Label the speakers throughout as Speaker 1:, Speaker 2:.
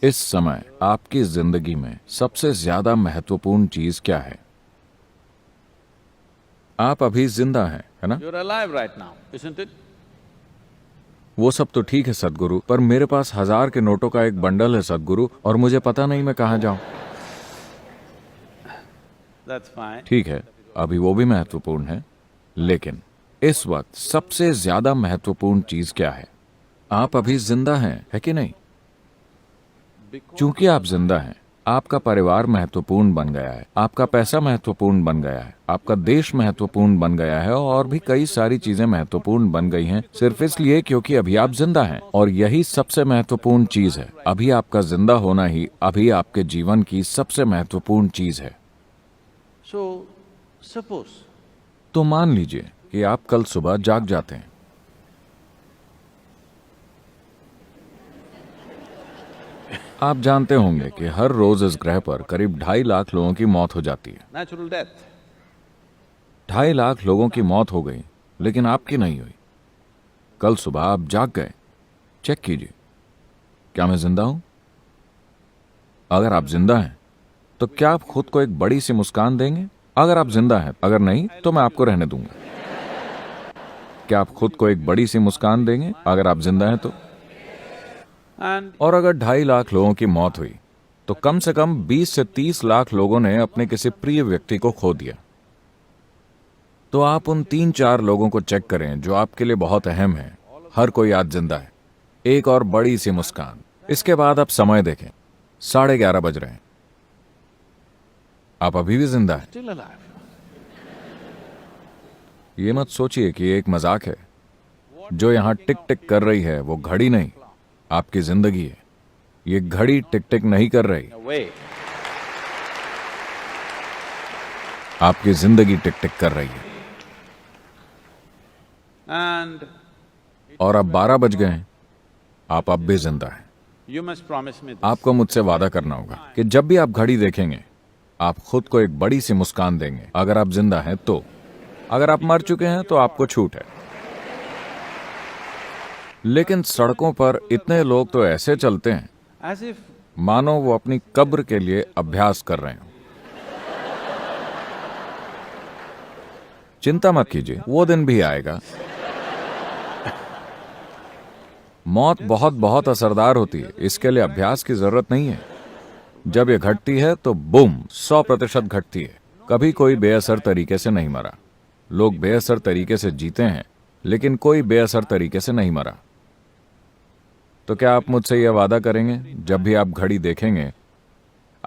Speaker 1: इस समय आपकी जिंदगी में सबसे ज्यादा महत्वपूर्ण चीज क्या है? आप अभी जिंदा हैं, है ना?
Speaker 2: You're alive right now, isn't it?
Speaker 1: वो सब तो ठीक है सदगुरु, पर मेरे पास 1000 के नोटों का एक बंडल है सदगुरु, और मुझे पता नहीं मैं कहाँ जाऊं।
Speaker 2: That's fine.
Speaker 1: ठीक है, अभी वो भी महत्वपूर्ण है, लेकिन इस वक्त सबसे ज्यादा महत्वपूर्ण चीज क्या है? आप अभी जिंदा हैं, है कि नहीं? चूंकि आप जिंदा हैं, आपका परिवार महत्वपूर्ण बन गया है, आपका पैसा महत्वपूर्ण बन गया है, आपका देश महत्वपूर्ण बन गया है, और भी कई सारी चीजें महत्वपूर्ण बन गई हैं सिर्फ इसलिए क्योंकि अभी आप जिंदा हैं। और यही सबसे महत्वपूर्ण चीज है। अभी आपका जिंदा होना ही अभी आपके जीवन की सबसे महत्वपूर्ण चीज है।
Speaker 2: So, suppose
Speaker 1: तो मान लीजिए कि आप कल सुबह जाग जाते हैं। आप जानते होंगे कि हर रोज इस ग्रह पर करीब 2.5 लाख लोगों की मौत हो जाती है।
Speaker 2: natural death.
Speaker 1: 2.5 लाख लोगों की मौत हो गई, लेकिन आपकी नहीं हुई। कल सुबह आप जाग गए। चेक कीजिए, क्या मैं जिंदा हूं? अगर आप जिंदा हैं, तो क्या आप खुद को एक बड़ी सी मुस्कान देंगे? अगर आप जिंदा हैं, अगर नहीं तो मैं आपको रहने दूंगा। क्या आप खुद को एक बड़ी सी मुस्कान देंगे अगर आप जिंदा हैं तो?
Speaker 2: And
Speaker 1: और अगर 2.5 लाख लोगों की मौत हुई, तो कम से कम 20 से 30 लाख लोगों ने अपने किसी प्रिय व्यक्ति को खो दिया। तो आप उन 3-4 लोगों को चेक करें जो आपके लिए बहुत अहम है। हर कोई आज जिंदा है। एक और बड़ी सी मुस्कान। इसके बाद आप समय देखें, 11:30 बज रहे हैं। आप अभी भी जिंदा हैं।
Speaker 2: still alive.
Speaker 1: ये मत सोचिए कि ये एक मजाक है। जो यहां टिक टिक कर रही है वो घड़ी नहीं, आपकी जिंदगी है। ये घड़ी टिक टिक नहीं कर रही,
Speaker 2: Away.
Speaker 1: आपकी जिंदगी टिक टिक कर रही है।
Speaker 2: And
Speaker 1: और अब 12 बज गए हैं, आप अब भी जिंदा हैं।
Speaker 2: you must promise me this.
Speaker 1: आपको मुझसे वादा करना होगा कि जब भी आप घड़ी देखेंगे, आप खुद को एक बड़ी सी मुस्कान देंगे। अगर आप जिंदा हैं तो। अगर आप मर चुके हैं तो आपको छूट है। लेकिन सड़कों पर इतने लोग तो ऐसे चलते हैं
Speaker 2: As if
Speaker 1: मानो वो अपनी कब्र के लिए अभ्यास कर रहे हो। चिंता मत कीजिए, वो दिन भी आएगा। मौत बहुत बहुत असरदार होती है, इसके लिए अभ्यास की जरूरत नहीं है। जब ये घटती है तो बूम 100% घटती है। कभी कोई बेअसर तरीके से नहीं मरा। लोग बेअसर तरीके से जीते हैं, लेकिन कोई बेअसर तरीके से नहीं मरा। तो क्या आप मुझसे यह वादा करेंगे, जब भी आप घड़ी देखेंगे,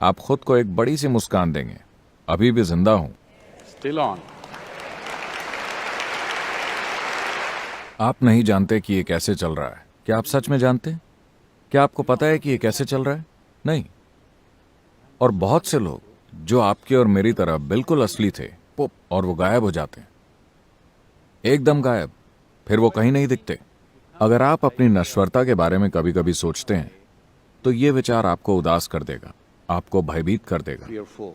Speaker 1: आप खुद को एक बड़ी सी मुस्कान देंगे? अभी भी जिंदा हूं।
Speaker 2: still on.
Speaker 1: आप नहीं जानते कि ये कैसे चल रहा है। क्या आप सच में जानते हैं? क्या आपको पता है कि ये कैसे चल रहा है? नहीं। और बहुत से लोग जो आपके और मेरी तरह बिल्कुल असली थे, और वो गायब हो जाते हैं, एकदम गायब। फिर वो कहीं नहीं दिखते। अगर आप अपनी नश्वरता के बारे में कभी कभी सोचते हैं, तो ये विचार आपको उदास कर देगा, आपको भयभीत कर देगा।
Speaker 2: Fearful.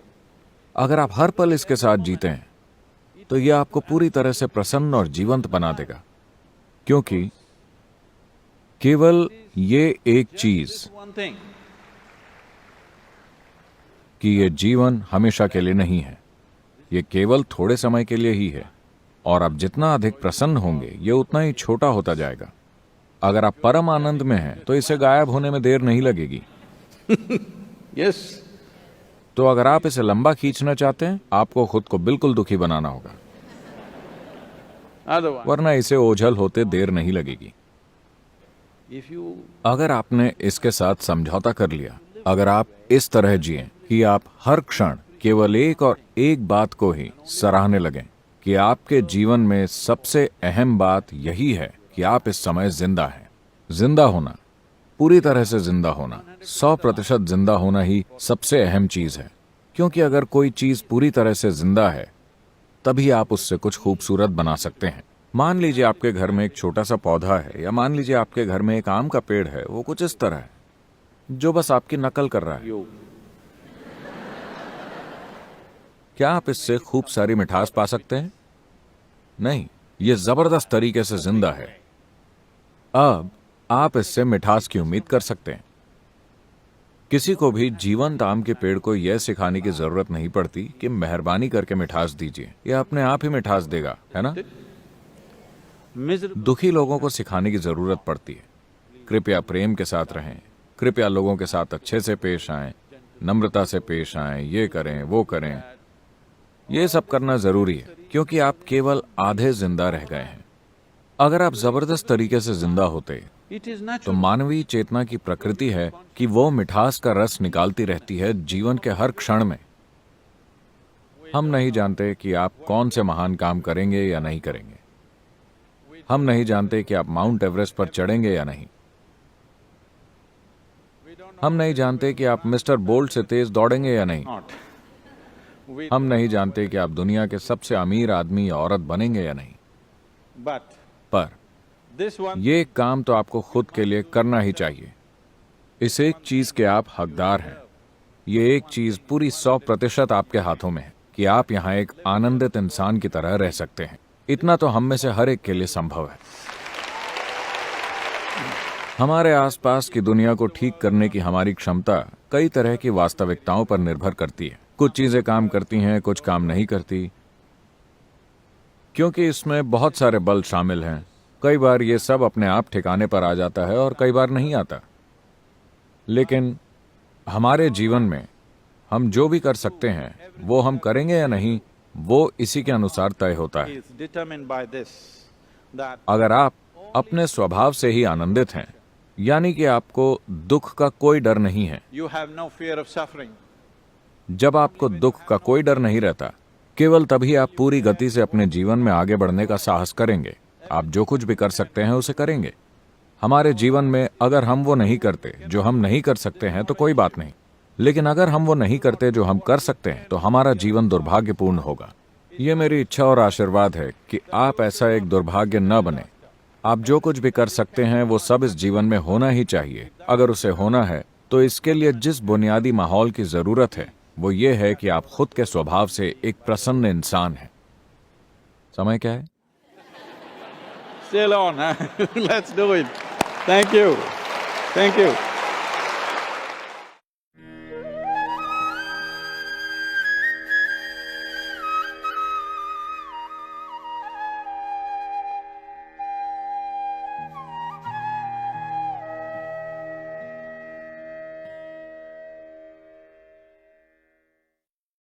Speaker 1: अगर आप हर पल इसके साथ जीते हैं, तो यह आपको पूरी तरह से प्रसन्न और जीवंत बना देगा। क्योंकि केवल ये एक चीज
Speaker 2: One thing.
Speaker 1: कि ये जीवन हमेशा के लिए नहीं है, ये केवल थोड़े समय के लिए ही है। और आप जितना अधिक प्रसन्न होंगे, ये उतना ही छोटा होता जाएगा। अगर आप परम आनंद में हैं, तो इसे गायब होने में देर नहीं लगेगी।
Speaker 2: Yes.
Speaker 1: तो अगर आप इसे लंबा खींचना चाहते हैं, आपको खुद को बिल्कुल दुखी बनाना होगा,
Speaker 2: Otherwise,
Speaker 1: वरना इसे ओझल होते देर नहीं लगेगी।
Speaker 2: if you
Speaker 1: अगर आपने इसके साथ समझौता कर लिया, अगर आप इस तरह जिएं कि आप हर क्षण केवल एक और एक बात को ही सराहने लगें, कि आपके जीवन में सबसे अहम बात यही है कि आप इस समय जिंदा हैं। जिंदा होना, पूरी तरह से जिंदा होना, 100% जिंदा होना ही सबसे अहम चीज है। क्योंकि अगर कोई चीज पूरी तरह से जिंदा है, तभी आप उससे कुछ खूबसूरत बना सकते हैं। मान लीजिए आपके घर में एक छोटा सा पौधा है, या मान लीजिए आपके घर में एक आम का पेड़ है। वो कुछ इस तरह है, जो बस आपकी नकल कर रहा है।
Speaker 2: you
Speaker 1: क्या आप इससे खूब सारी मिठास पा सकते हैं? नहीं, ये जबरदस्त तरीके से जिंदा है। अब आप इससे मिठास की उम्मीद कर सकते हैं। किसी को भी जीवंत आम के पेड़ को यह सिखाने की जरूरत नहीं पड़ती कि मेहरबानी करके मिठास दीजिए, यह अपने आप ही मिठास देगा, है ना?
Speaker 2: Miserable.
Speaker 1: दुखी लोगों को सिखाने की जरूरत पड़ती है। कृपया प्रेम के साथ रहें, कृपया लोगों के साथ अच्छे से पेश आएं, नम्रता से पेश आएं, ये करें वो करें। ये सब करना जरूरी है क्योंकि आप केवल आधे जिंदा रह गए हैं। अगर आप जबरदस्त तरीके से जिंदा होते
Speaker 2: It is
Speaker 1: तो
Speaker 2: natural.
Speaker 1: मानवीय चेतना की प्रकृति है कि वो मिठास का रस निकालती रहती है जीवन के हर क्षण में। हम नहीं जानते कि आप कौन से महान काम करेंगे या नहीं करेंगे। हम नहीं जानते कि आप माउंट एवरेस्ट पर चढ़ेंगे या नहीं। हम नहीं जानते कि आप मिस्टर बोल्ट से तेज दौड़ेंगे या नहीं।
Speaker 2: Not. We,
Speaker 1: हम नहीं जानते कि आप दुनिया के सबसे अमीर आदमी या औरत बनेंगे या नहीं।
Speaker 2: but
Speaker 1: पर
Speaker 2: this one,
Speaker 1: ये काम तो आपको खुद के लिए करना ही चाहिए। इस एक चीज के आप हकदार हैं। ये एक चीज पूरी 100% आपके हाथों में है कि आप यहाँ एक आनंदित इंसान की तरह रह सकते हैं। इतना तो हम में से हर एक के लिए संभव है। हमारे आसपास की दुनिया को ठीक करने की हमारी क्षमता कई तरह की वास्तविकताओं पर निर्भर करती है। कुछ चीजें काम करती हैं, कुछ काम नहीं करती, क्योंकि इसमें बहुत सारे बल शामिल हैं। कई बार ये सब अपने आप ठिकाने पर आ जाता है और कई बार नहीं आता। लेकिन हमारे जीवन में हम जो भी कर सकते हैं वो हम करेंगे या नहीं, वो इसी के अनुसार तय होता है।
Speaker 2: is determined by this, that
Speaker 1: अगर आप अपने स्वभाव से ही आनंदित हैं, यानी कि आपको दुख का कोई डर नहीं है,
Speaker 2: you have no fear of suffering,
Speaker 1: जब आपको दुख का कोई डर नहीं रहता, केवल तभी आप पूरी गति से अपने जीवन में आगे बढ़ने का साहस करेंगे। आप जो कुछ भी कर सकते हैं उसे करेंगे। हमारे जीवन में अगर हम वो नहीं करते जो हम नहीं कर सकते हैं तो कोई बात नहीं, लेकिन अगर हम वो नहीं करते जो हम कर सकते हैं तो हमारा जीवन दुर्भाग्यपूर्ण होगा। ये मेरी इच्छा और आशीर्वाद है कि आप ऐसा एक दुर्भाग्य न बने। आप जो कुछ भी कर सकते हैं वो सब इस जीवन में होना ही चाहिए। अगर उसे होना है तो इसके लिए जिस बुनियादी माहौल की जरूरत है वो ये है कि आप खुद के स्वभाव से एक प्रसन्न इंसान हैं। समय क्या है?
Speaker 2: still on, huh? Let's do it. Thank you. Thank you.